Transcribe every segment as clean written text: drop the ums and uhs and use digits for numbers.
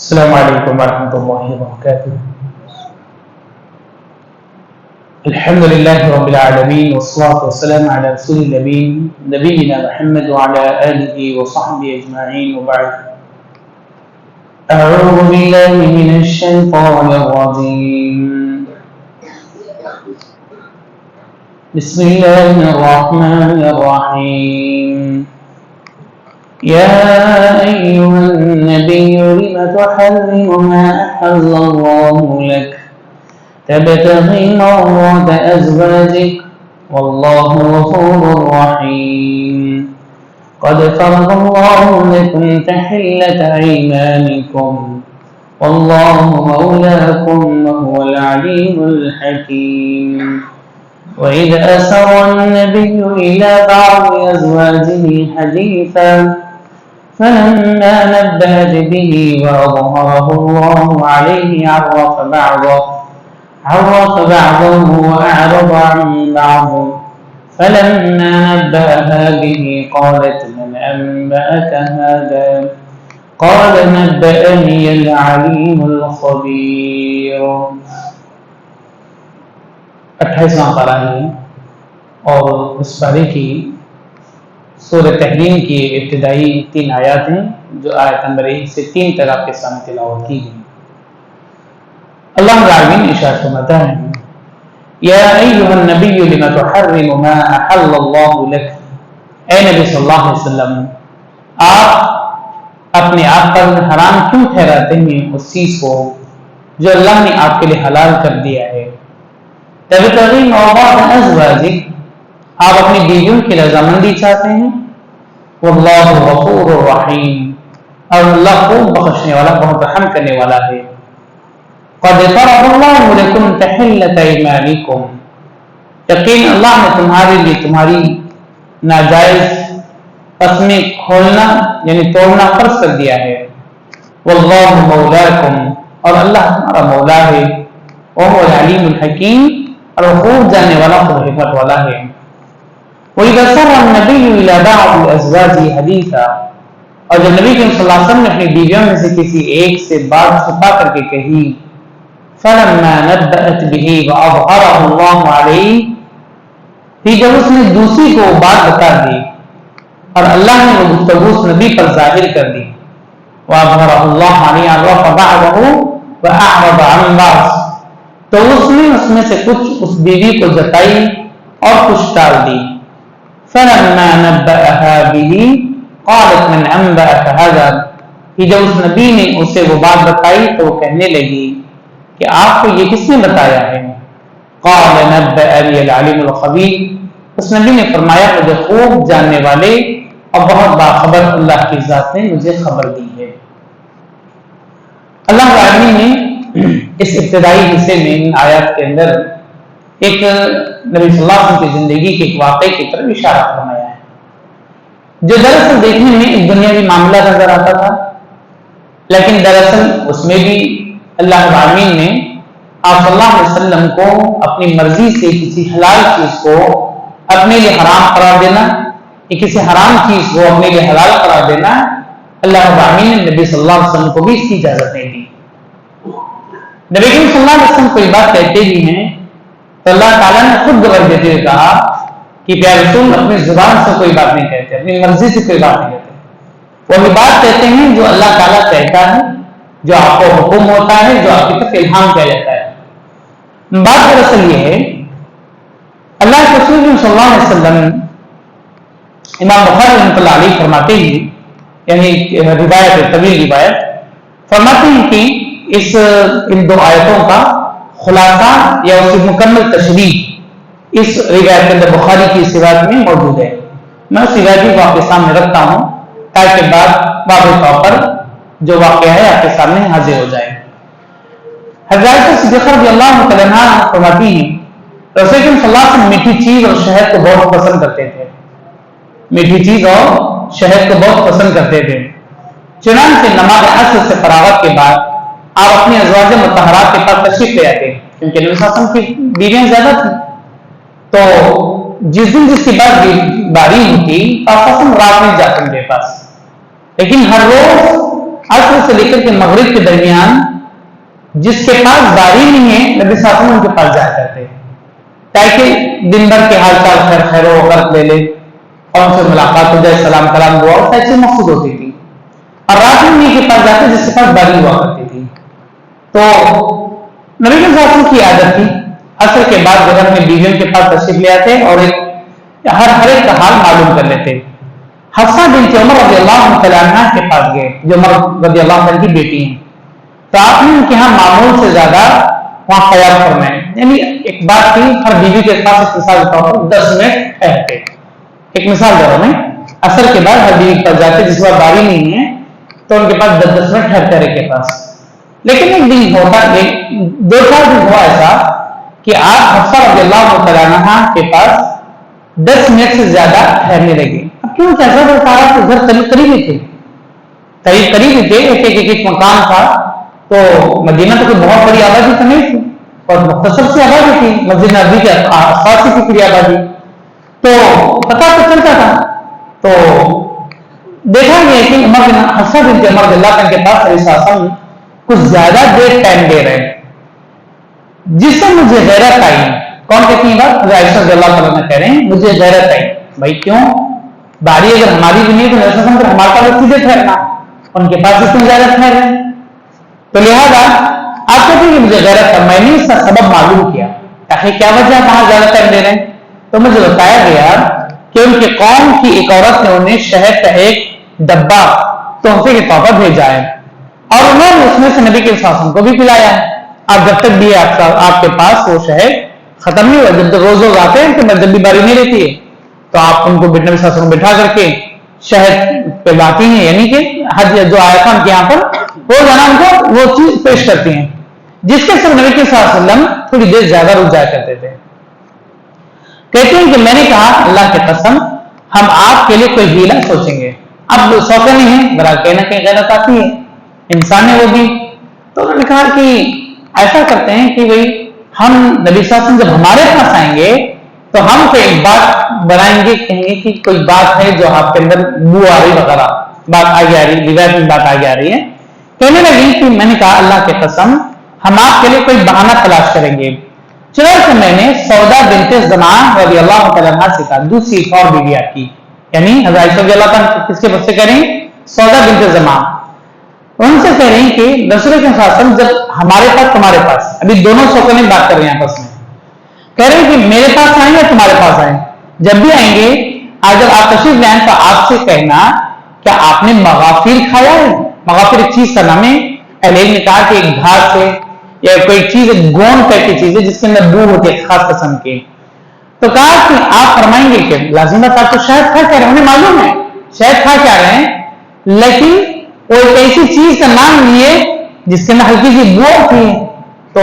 السلام علیکم ورحمۃ اللہ وبرکاتہ۔ الحمد للہ رب العالمین والصلاة والسلام علی رسول الامین نبینا محمد وعلی آلہ وصحبہ اجمعین وبعد۔ اعوذ باللہ من الشیطان الرجیم، بسم اللہ الرحمن الرحیم۔ يا أيها النبي لم تحرم ما أحل الله لك تبتغي مرضات أزواجك والله غفور رحيم قد فرض الله لكم تحلة أيمانكم والله مولاكم وهو العليم الحكيم وإذ أسر النبي إلى بعض أزواجه حديثا فلما نبأت به وأظهره الله عليه عرف بعضه وأعرض عن بعض فلما نبأها به قالت من أنبأك هذا قال نبأني العليم الخبير۔ 28واں پارہ ہے اور اس پارے کی سورہ تحریم کی ابتدائی 3 آیات ہیں جو آیت نمبر 1 سے 3 تک آپ کے سامنے تلاوت کی گئی۔ اللہ العالمین ارشاد فرماتا ہے یا ایھا النبی لم تحرم ما احل اللہ لک، اے نبی صلی اللہ علیہ وسلم آپ اپنے آپ پر حرام کیوں ٹھہراتے ہیں اس چیز کو جو اللہ نے آپ کے لیے حلال کر دیا ہے۔ تبتغی مرضات ازواجک، آپ اپنی بیویوں کی رضامندی چاہتے ہیں۔ واللہ غفور رحیم، اور اللہ خوب بخشنے والا بہت رحم کرنے والا ہے۔ قد فرض اللہ لکم تحلۃ ایمانکم، یقین اللہ نے تمہارے لیے تمہاری ناجائز قسمیں کھولنا یعنی توڑنا فرض کر دیا ہے۔ واللہ مولاکم، اور اللہ تمہارا مولا ہے۔ وہو العلیم الحکیم، اور خوب جاننے والا خوب حکمت والا ہے۔ وَإِذَا سَرَّ النَّبِيُّ إِلَى بَعْضِ أَزْوَاجِهِ حَدِيثًا، اور جب نبی کریم صلی اللہ علیہ وسلم نے اپنی بیویوں میں سے کسی ایک سے بات چھپا کر کے کہی، فَلَمَّا نَبَّأَتْ بِهِ وَأَظْهَرَهُ اللَّهُ عَلَيْهِ، پھر جب اس نے دوسری کو وہ بات بتا دی اور اللہ نے وہ گفتگو اس نبی پر ظاہر کر دی، وَأَظْهَرَهُ اللَّهُ عَلَيْهِ عَرَّفَ بَعْضَهُ وَأَعْرَضَ عَنْ بَعْضٍ، تو اس نے اس میں سے کچھ اس بیوی کو جتائی اور کچھ ٹال دی۔ فَلَمَّا نَبَّأَهَا بِهِ قَالَتْ مَنْ أَنْبَأَكَ هَذَا، کہ جب اس نبی نے اسے وہ بات بتائی تو وہ کہنے لگی کہ آپ کو یہ کس نے بتایا ہے؟ قَالَ نَبَّأَنِيَ الْعَلِيمُ الْخَبِيرُ، اس نبی نے فرمایا مجھے خوب جاننے والے اور بہت باخبر اللہ کی ذات نے مجھے خبر دی ہے۔ اللہ العالمین نے اس ابتدائی حصے میں ان آیات کے اندر ایک نبی صلی اللہ علیہ وسلم کی زندگی کے ایک واقعے کی طرف اشارہ فرمایا ہے جو دراصل دیکھنے میں ایک دنیاوی معاملہ نظر آتا تھا، لیکن دراصل اس میں بھی اللہ العالمین نے آپ صلی اللہ علیہ وسلم کو اپنی مرضی سے کسی حلال چیز کو اپنے لیے حرام قرار دینا یا کسی حرام چیز کو اپنے لیے حلال قرار دینا، اللہ العالمین نے نبی صلی اللہ علیہ وسلم کو بھی اس کی اجازت نہیں دی۔ نبی کریم صلی اللہ علیہ وسلم کوئی بات کہتے بھی ہیں تو اللہ تعالیٰ نے خود گواہی دیتے ہوئے کہا کہ پیارے رسول اپنی زبان سے کوئی بات نہیں کہتے، اپنی مرضی سے کوئی بات نہیں کہتے، وہ بات کہتے ہیں جو اللہ تعالیٰ کہتا ہے، جو آپ کو حکم ہوتا ہے، جو آپ کی طرف الہام کیا جاتا ہے۔ بات دراصل یہ ہے اللہ کے رسول صلی اللہ علیہ وسلم، امام بخاری رحمۃ اللہ علیہ فرماتے ہیں، یعنی روایت طویل روایت فرماتے ہیں کہ ان 2 آیتوں کا خلاصہ یا اس کی مکمل تشریح اس روایت کے اندر بخاری کی اس روایت میں موجود ہے۔ میں اس روایت کو آپ کے سامنے رکھتا ہوں تاکہ بعد واضح طور پر جو واقعہ ہے آپ کے سامنے حاضر ہو جائے۔ حضرت صدیقہ رضی اللہ تعالیٰ عنہ فرماتی ہیں رسول کریم صلی اللہ علیہ وسلم میٹھی چیز اور شہد کو بہت پسند کرتے تھے، میٹھی چیز اور شہد کو بہت پسند کرتے تھے۔ چنانچہ نماز عصر سے فراغت کے بعد آپ اپنی ازواج مطہرات کے پاس تشریف لے آتے، کیونکہ نبی صلی اللہ علیہ وسلم کی بیویاں زیادہ تھیں، تو جس دن جس کی باری ہوتی آپ رات میں جاتے ان کے پاس، لیکن ہر روز عصر سے لے کر کے مغرب کے درمیان جس کے پاس باری نہیں ہے نبی صلی اللہ علیہ وسلم ان کے پاس جایا کرتے تاکہ دن بھر کے حال چال خیر و برکت لے لے اور ان سے ملاقات ہو جائے، سلام کلام دعا اور ایسی مقصود ہوتی تھی. اور رات میں انہیں کے پاس جاتے جس کے پاس باری ہوا کرتی تھی. تو نبی صلی اللہ علیہ وسلم کی عادت تھی عصر کے بعد گھر میں بیویوں کے پاس تشریف لے آتے اور ہر ایک کا حال معلوم کر لیتے. حفصہ بنت عمر رضی اللہ عنہ کے پاس گئے جو عمر رضی اللہ عنہ کی بیٹی ہیں. تو آپ نے ان کے ہاں معمول سے زیادہ وہاں خیال فرمائے، یعنی ایک بات تھی ہر بیوی کے پاس ایک مثال کے طور پر 10 منٹ ٹھہرتے. ایک مثال دے رہا ہوں میں، عصر کے بعد ہر بیوی کے پاس جاتے جس بار باری نہیں ہے تو ان کے پاس 10 منٹ ٹھہرتے رہے کے پاس. لیکن ایک دن ہوتا 2-4 دن ہوا ایسا کہ آپ حفصہ رضی اللہ عنہ کے پاس 10 منٹ سے زیادہ ٹھہرنے لگے. اب کیوں کیسا ہوتا ہے کہ گھر قریب ہی تھے، قریب ہی تھے، ایک مکان تھا. تو مدینہ تو کوئی بہت بڑی آبادی تو نہیں تھی اور مختصر سی آبادی تھی، مسجد نبوی کے آس پاس کی پوری آبادی. تو پتہ تو چلتا تھا. تو دیکھا گیا کہ حفصہ بنت عمر رضی اللہ عنہ کے پاس علیہ السلام کچھ زیادہ دیر ٹائم دے رہے جس سے مجھے غیرت آئی. کون کہتی ہیں بات؟ عائشہ رضی اللہ عنہ کہہ رہے ہیں مجھے غیرت آئی. بھائی کیوں؟ باری اگر ہماری بھی نہیں تو علیہ السلام پھر ہمارے پاس سیدھے ٹھہرنا، ان کے پاس اتنی زیادہ ٹھہرے. تو لہذا آپ کہتے ہیں کہ مجھے غیرت تھا، میں نے اس کا سبب معلوم کیا تاکہ کیا وجہ کہاں زیادہ ٹائم دے رہے ہیں. تو مجھے بتایا گیا کہ ان کے قوم کی ایک عورت نے انہیں شہد کا ایک ڈبہ تحفے کے طور پر بھیجا ہے اور انہوں نے اس میں سے نبی کے شاسن کو بھی پلایا ہے. آپ جب تک بھی آپ کے پاس وہ شہد ختم نہیں ہوا، جب تک روز آتے ہیں کہ جب بھی باری نہیں رہتی ہے تو آپ ان کو نبی شاسن کو بٹھا کر کے شہد پلاتی ہیں، یعنی کہ حج جو آیا تھا ان کے یہاں پر وہ جناب کو وہ چیز پیش کرتی ہیں جس کے سب نبی کے صلی اللہ علیہ وسلم تھوڑی دیر زیادہ رک جایا کرتے تھے. کہتے ہیں کہ میں نے کہا اللہ کی قسم ہم آپ کے لیے کوئی ہیلا سوچیں گے. اب سوچا نہیں ہے برا کہنا کہ غلط آتی ہے، انسان ہے وہ بھی. تو انہوں نے کہا کہ ایسا کرتے ہیں کہ بھائی ہم نبی صلی اللہ علیہ وسلم جب ہمارے پاس آئیں گے تو ہم کو ایک بات بنائیں گے، کہیں گے کہ کوئی بات ہے جو آپ کے اندر بو آ رہی وغیرہ بات آگے آ رہی، روایت میں بات آگے آ رہی ہے. کہنے لگی کہ میں نے کہا اللہ کی قسم ہم آپ کے لیے کوئی بہانہ تلاش کریں گے. چنانچہ میں نے سودا بنت زمعہ رضی اللہ تعالیٰ عنہا سے کہا، دوسری ایک اور بیوی آپ کی، یعنی حضرت عائشہ رضی اللہ تعالیٰ کس کے پاس سے کہہ رہی ہیں؟ سودا بنت زمعہ. ان سے کہہ رہی ہیں کہ رسول کے وسلم جب ہمارے پاس تمہارے پاس، ابھی دونوں سوکوں میں بات کر رہے ہیں آپس میں، کہہ رہے ہیں کہ میرے پاس آئیں یا تمہارے پاس آئیں، جب بھی آئیں گے آج جب آپ تشریف لائیں تو آپ سے کہنا کیا آپ نے مغافیر کھایا ہے. مغافر ایک چیز کا نام ہے. اہل علم نے کہا کہ ایک گھاس سے یا کوئی چیز ایک گون ٹائپ کی چیز ہے جس کے اندر بو ہوتی ہے خاص قسم کی. تو کہا کہ آپ فرمائیں گے کہ لازم بات آپ تو شاید کھا کیا رہے ہیں، انہیں معلوم ہے شاید کھا کیا رہے ہیں، لیکن وہ ایک ایسی چیز کا نام لیے جس کے اندر ہلکی سی بو ہوتی ہے. تو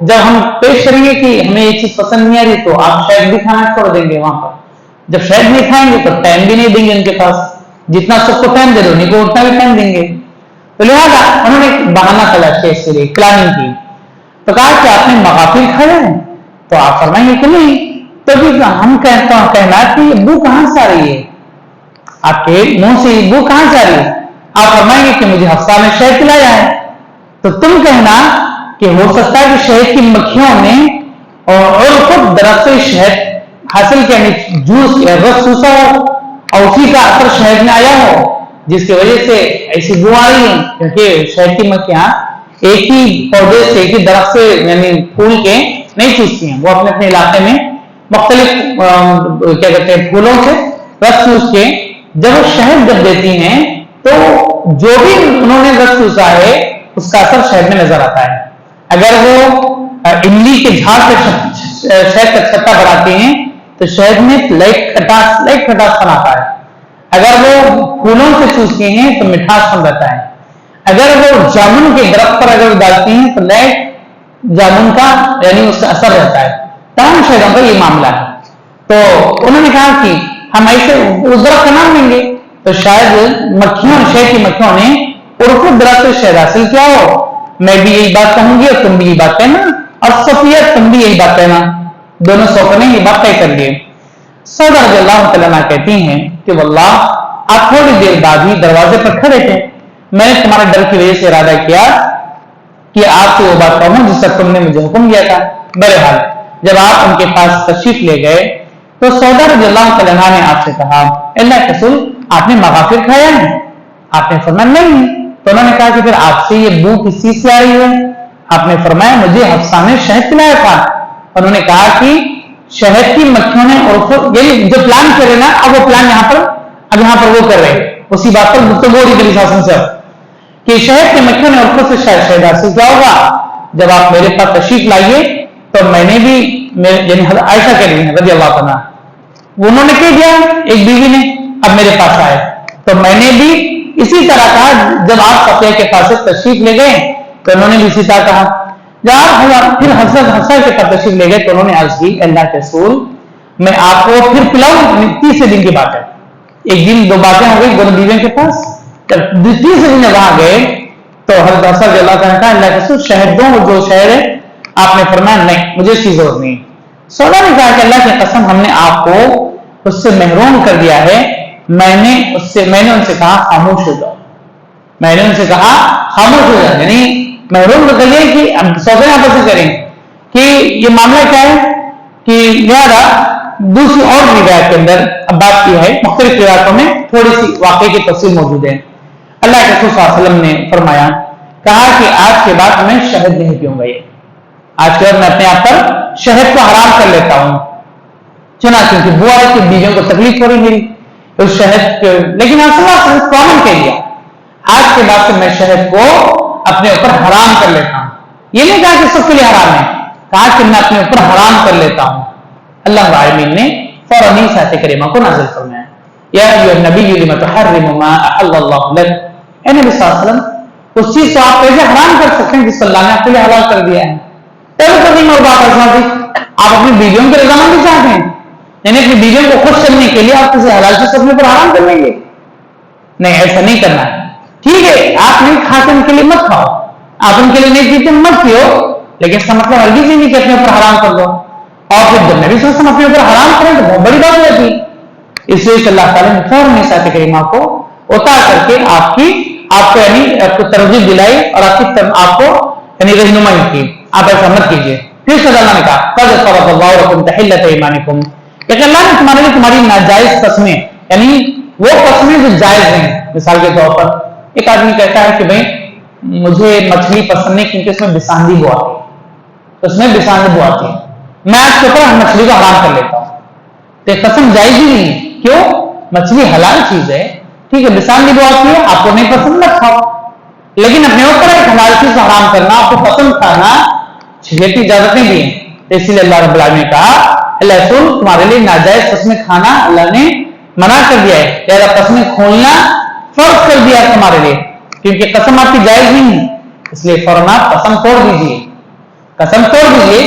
جب ہم پیش کریں گے کہ ہمیں یہ چیز پسند نہیں آ رہی تو آپ شاید بھی کھانا چھوڑ دیں گے وہاں پر. جب شاید نہیں کھائیں گے تو ٹائم بھی نہیں دیں گے ان کے پاس، جتنا سب کو ٹائم دے دو انہیں کو اتنا بھی ٹائم دیں گے. تو لہٰذا انہوں نے بہانہ تلاش کیا اس کے لیے پلاننگ کی. تو کہا کہ آپ نے مغافر کھایا ہے؟ تو آپ فرمائیں گے کہ نہیں. تو ہم کہنا کہ بو کہاں سے آ رہی ہے، آپ کے منہ سے بو کہاں سے آ رہی ہے؟ آپ فرمائیں گے کہ مجھے حفصہ نے شہد پلایا ہے. تو تم کہنا کہ ہو سکتا ہے کہ شہد کی مکھیوں نے اور خود درخت سے شہد حاصل کیا، جوس یا رس چوسا ہو اور اسی کا اثر شہد میں آیا ہو جس کی وجہ سے ایسی بو آ رہی ہے. کیونکہ شہد کی مکھیاں ایک ہی پودے سے ایک ہی درخت سے یعنی پھول کے نہیں چوستی ہیں، وہ اپنے اپنے علاقے میں مختلف کیا کہتے ہیں پھولوں سے رس چوس کے جب وہ شہد جب دیتی ہیں تو جو بھی انہوں نے رس چوسا ہے اس کا اثر شہد میں نظر آتا ہے. اگر وہ املی کے جھاڑ سے شہد کا چھتا بڑھاتے ہیں تو شہد میں لائٹ کھٹاس پن آتا ہے. اگر وہ پھولوں سے چوستے ہیں تو مٹھاس پن رہتا ہے. اگر وہ جامن کے درخت پر اگر ڈالتے ہیں تو لائٹ جامن کا یعنی اس کا اثر رہتا ہے. تمام شہدوں کا یہ معاملہ ہے. تو انہوں نے کہا کہ ہم ایسے اس درخت کا نام لیں گے تو شاید مکھیوں شہد کی مکھیوں نے اور درخت سے شہد حاصل کیا ہو. میں بھی یہی بات کہوں گی اور تم بھی یہی بات کہنا اور صفیہ تم بھی یہی بات کہنا. دونوں سوکوں نے یہ بات طے کر لی. سودا رضی اللہ تعالیٰ کہتی ہیں کہ واللہ آپ تھوڑی دیر بعد ہی دروازے پر کھڑے تھے میں نے تمہارے ڈر کی وجہ سے ارادہ کیا کہ آپ کو وہ بات کہوں جس کا تم نے مجھے حکم دیا تھا۔ بہرحال جب آپ ان کے پاس تشریف لے گئے تو سودا رضی اللہ تعالیٰ عنہ نے آپ سے کہا اللہ کے رسول آپ نے مغافر کھایا ہے؟ آپ نے فرمایا نہیں۔ تو انہوں نے کہا کہ پھر آپ سے یہ بو کس چیز سے آ رہی ہے؟ آپ نے فرمایا مجھے حفصہ نے شہد پلایا تھا۔ انہوں نے کہا کہ شہد کی مکھیوں نے اور یعنی جو پلان کرے نا اب وہ پلان یہاں پر وہ کر رہے اسی بات پر گفتگو ہو رہی شاسن سے کہ شہد کی مکھیوں نے عرفوں سے شاید شہد حاصل کیا ہوگا۔ جب آپ میرے پاس تشریف لائیے تو میں نے بھی یعنی عائشہ کہہ رہی ہیں رضی اللہ عنہ انہوں نے کہہ دیا ایک بیوی نے اب میرے پاس آئے تو میں نے بھی اسی طرح کہا۔ جب آپ صفیہ کے پاس تشریف لے گئے تو انہوں نے بھی اسی طرح کہا۔ جب آپ پھر حضرت حفصہ کے پاس تشریف لے گئے تو انہوں نے عرض کی اللہ کے رسول میں آپ کو پھر پلاؤں۔ تیسرے دن کی بات ہے، ایک دن دو باتیں ہو گئی دونوں بیویوں کے پاس۔ جب تیسرے دن وہاں گئے تو حضرت حفصہ رضی اللہ عنہ کہا اللہ کے رسول شہد دو جو شہد ہے؟ آپ نے فرمایا نہیں مجھے اس کی ضرورت نہیں۔ سودا نے کہا کہ اللہ کی قسم ہم نے آپ کو اس سے محروم کر دیا ہے۔ میں نے ان سے کہا خاموش ہو جاؤ، میں نے ان سے کہا خاموش ہو جاؤ، یعنی محروم تو کہیے کہ اب سودا یہاں پر سے کریں کہ یہ معاملہ کیا ہے کہ لہٰذا دوسری اور روایت کے اندر اب بات کی ہے، مختلف روایتوں میں تھوڑی سی واقعے کی تفصیل موجود ہے۔ اللہ کے رسول صلی اللہ علیہ وسلم نے فرمایا کہا کہ آج کے بعد میں شہد نہیں پیوں گا، یہ آج کے بعد میں اپنے آپ پر شہد کو حرام کر لیتا ہوں۔ چنانچہ کیونکہ بوا کی بیویوں کو تکلیف ہو رہی میری اس شہد کے، لیکن کامن کہہ دیا آج کے بعد سے میں شہد کو اپنے اوپر حرام کر لیتا ہوں۔ یہ نہیں کہا کہ سب کے لیے حرام ہے، کہا کہ میں اپنے اوپر حرام کر لیتا ہوں۔ اللہ العالمین نے فوراً ہی آیت کریمہ کو نازل فرمایا یا ایھا النبی لم تحرم ما احل اللہ لک، اے نبی صلی اللہ علیہ وسلم اس چیز کو آپ کیسے حرام کر سکتے ہیں جس کو اللہ نے آپ کے لیے حلال کر دیا ہے۔ اور بات آپ اپنی بیویوں کی رضامندی چاہتے ہیں، یعنی اپنی بیویوں کو خوش کرنے کے لیے آپ کسی حلال چیز اپنے پر حرام کر لیں گے؟ نہیں، ایسا نہیں کرنا ہے۔ ٹھیک ہے آپ نہیں کھاتے ان کے لیے مت کھاؤ، آپ ان کے لیے نہیں پیتے مت پیو، لیکن اس کا مطلب ہرگز ہی نہیں کہ اپنے اوپر حرام کر دو۔ اور پھر جب نبی صلی اللہ علیہ وسلم اپنے اوپر حرام کریں تو بہت بڑی بات ہو جاتی ہے۔ اس لیے اللہ تعالیٰ نے فوراً اس آیت کریمہ کو اتار کر کے آپ کو یعنی آپ کو ترغیب دلائی اور آپ کو یعنی رہنمائی کی آپ ایسا مت کیجیے۔ پھر اللہ نے کہا قد فرض اللہ لکم تحلۃ ایمانکم کہ اللہ نے تمہارے لیے تمہاری ناجائز قسمیں یعنی وہ قسمیں جو جائز ہیں، مثال کے طور پر ایک آدمی کہتا ہے کہ بھائی مجھے مچھلی پسند نہیں کیونکہ اس میں بساندھی بو آتی ہے، اس میں بساندھی بو آتی ہے، میں آج کے اوپر مچھلی کو حرام کر لیتا ہوں۔ تو قسم جائز ہی نہیں ہے، کیوں؟ مچھلی حلال چیز ہے، ٹھیک ہے بساندھی بو آتی ہے، آپ کو نہیں پسند مت کھاؤ، لیکن اپنے اوپر ایک حلال چیز حرام کرنا، آپ کو پسند کھانا شریعت کی اجازتیں بھی ہیں۔ اسی لیے اللہ رب العالمین نے کہا اللہ رسول تمہارے لیے ناجائز قسمیں کھانا اللہ نے منع کر دیا ہے، لہذا قسمیں کھولنا فرض کر دیا ہے تمہارے لیے، کیونکہ قسم آپ کی جائز نہیں ہے، اس لیے فوراً آپ قسم توڑ دیجیے، قسم توڑ دیجیے۔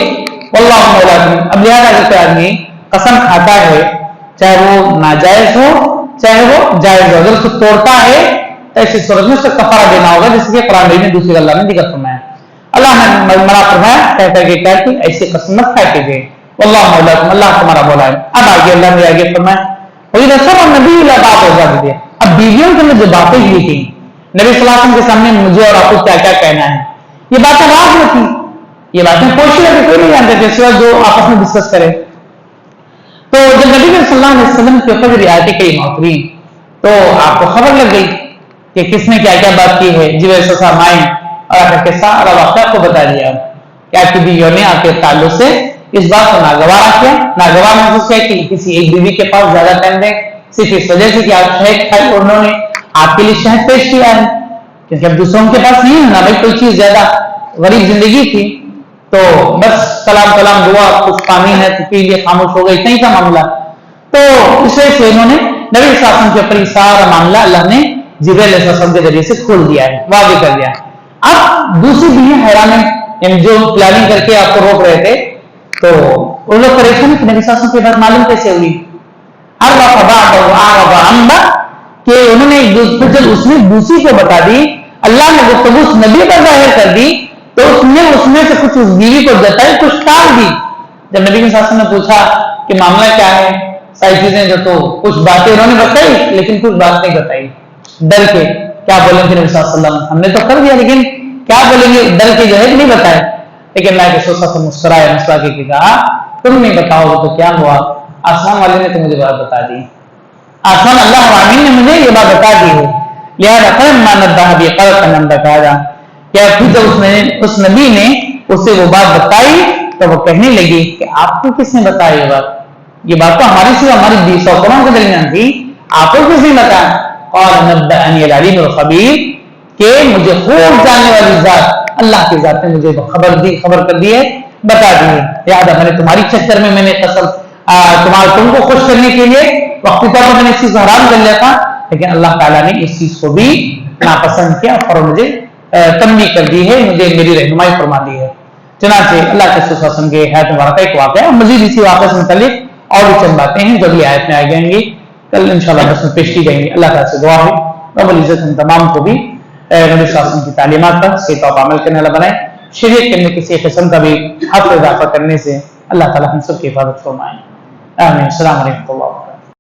واللہ مولاکم، اب لہذا اگر آدمی قسم کھاتا ہے چاہے وہ ناجائز ہو چاہے وہ جائز ہو، اگر اس کو توڑتا ہے تو ایسی صورت میں اس کو کفارہ دینا ہوگا، جس کے قرآن میں دوسری اللہ نے ذکر فرمایا۔ اللہ نے منع فرمایا کہتا ہے کہ ایسی قسم مت کھا کیجیے، واللہ مولاکم، اللہ تمہارا مولا ہے۔ اب آگے اللہ نے آگے فرمایا وہی رسول اور نبی اللہ بات ہو جاتی ہے۔ اب بیویوں کے اندر جو باتیں ہوئی تھیں نبی صلی اللہ علیہ وسلم کے سامنے مجھے اور آپ کو کیا کیا کہنا ہے، یہ باتیں راز میں تھیں، یہ باتیں پوچھی لگی کوئی نہیں جانتے تھے سوا جو آپس میں ڈسکس کرے۔ تو جب نبی صلی اللہ علیہ وسلم کے اوپر رعایت کریمہ اتری تو آپ کو خبر لگ گئی کہ کس نے کیا کیا بات کی ہے، جی ویسے سامائیں اور آخر کے سارا واقعہ کو بتا دیا کہ آپ کی بیویوں نے آپ کے تعلق سے اس بات کو ناگوارا کیا، ناگوار محسوس کیا کہ کسی ایک بیوی کے پاس زیادہ ٹائم دیں صرف اس وجہ سے کہ آپ شہد کھائی اور انہوں نے آپ کے لیے شہد پیش کیا ہے، کیونکہ اب دوسروں کے پاس نہیں ہے نا بھائی کوئی چیز، زیادہ غریب زندگی تھی تو بس سلام کلام دعا کچھ پانی ہے تو پی لیے خاموش ہو گئی، اتنا ہی تھا معاملہ۔ تو اس وجہ سے انہوں نے نبی صلی اللہ علیہ وسلم کے اوپر سارا معاملہ اللہ نے جبرائیل علیہ السلام کے ذریعے سے کھول دیا ہے، واضح کر دیا۔ اب دوسری بیوی حیران ہے، یعنی جو پلاننگ کر کے آپ کو روک رہے تھے تو وہ لوگ پریشان کہ نبی صلی اللہ علیہ وسلم کی بات معلوم کیسے ہوئی، کہ انہوں نے جب اس نے دوسری کو بتا دی، اللہ نے گفتگو اس نبی پر ظاہر کر دی تو اس میں سے کچھ اس بیوی کو جتائی کچھ ٹال دی۔ جب نبی صلی اللہ علیہ وسلم نے پوچھا کہ معاملہ کیا ہے، ساری چیزیں جو تو کچھ باتیں انہوں نے بتائی لیکن کچھ بات نہیں بتائی ڈر کے، کیا بولیں گے نبی صلی اللہ علیہ وسلم؟ ہم نے تو کر دیا لیکن کیا بولیں گے، ڈر کے جو ہے نہیں بتائے. لیکن اللہ کے رسول صلی اللہ علیہ وسلم مسکرائے، مسکرا کے کہا تم نہیں بتاؤ گے تو کیا ہوا، آسمان والے نے تو مجھے بات بتا دی، آسمان اللہ العالمین نے مجھے یہ بات بتا دی ہے. لہٰذا فلما نبأ بها قال قد نبأك هذا، کیا پھر جب اس نبی نے اسے وہ بات بتائی تو وہ کہنے لگی کہ آپ کو کس نے بتایا یہ بات تو ہماری صرف ہماری 200 قوموں کے درمیان تھی، آپ کو کس نے بتایا؟ قال نبأني العليم الخبير، کہ مجھے خوب جاننے والی ذات اللہ کی ذات نے مجھے خبر کر دی ہے، بتا دی ہے. لہٰذا میں نے تمہاری چکر میں میں نے قسم تم کو خوش کرنے کے لیے وقتی طور پر میں نے اس چیز کو حرام کر لیا تھا، لیکن اللہ تعالیٰ نے اس چیز کو بھی ناپسند کیا اور مجھے تنبیہ کر دی ہے، مجھے میری رہنمائی فرما دی ہے. چنانچہ اللہ کے رسول صلی اللہ علیہ وسلم کے حیات مبارکہ ایک واقعہ ہے، مزید اسی واقعے سے متعلق اور بھی چند باتیں ہیں جو بھی آیت میں آئی جائیں گی، کل انشاءاللہ بس میں پیش کی جائیں گی. اللہ تعالیٰ سے دعا ہے رب العزت ہم تمام کو بھی نبی صلی اللہ علیہ وسلم کی تعلیمات پر صحیح طور پر عمل کرنے والا بنائے، شریعت کے اندر کسی قسم کا بھی حد و اضافہ کرنے سے اللہ تعالیٰ ہم سب کی حفاظت فرمائے. آمین. السلام علیکم.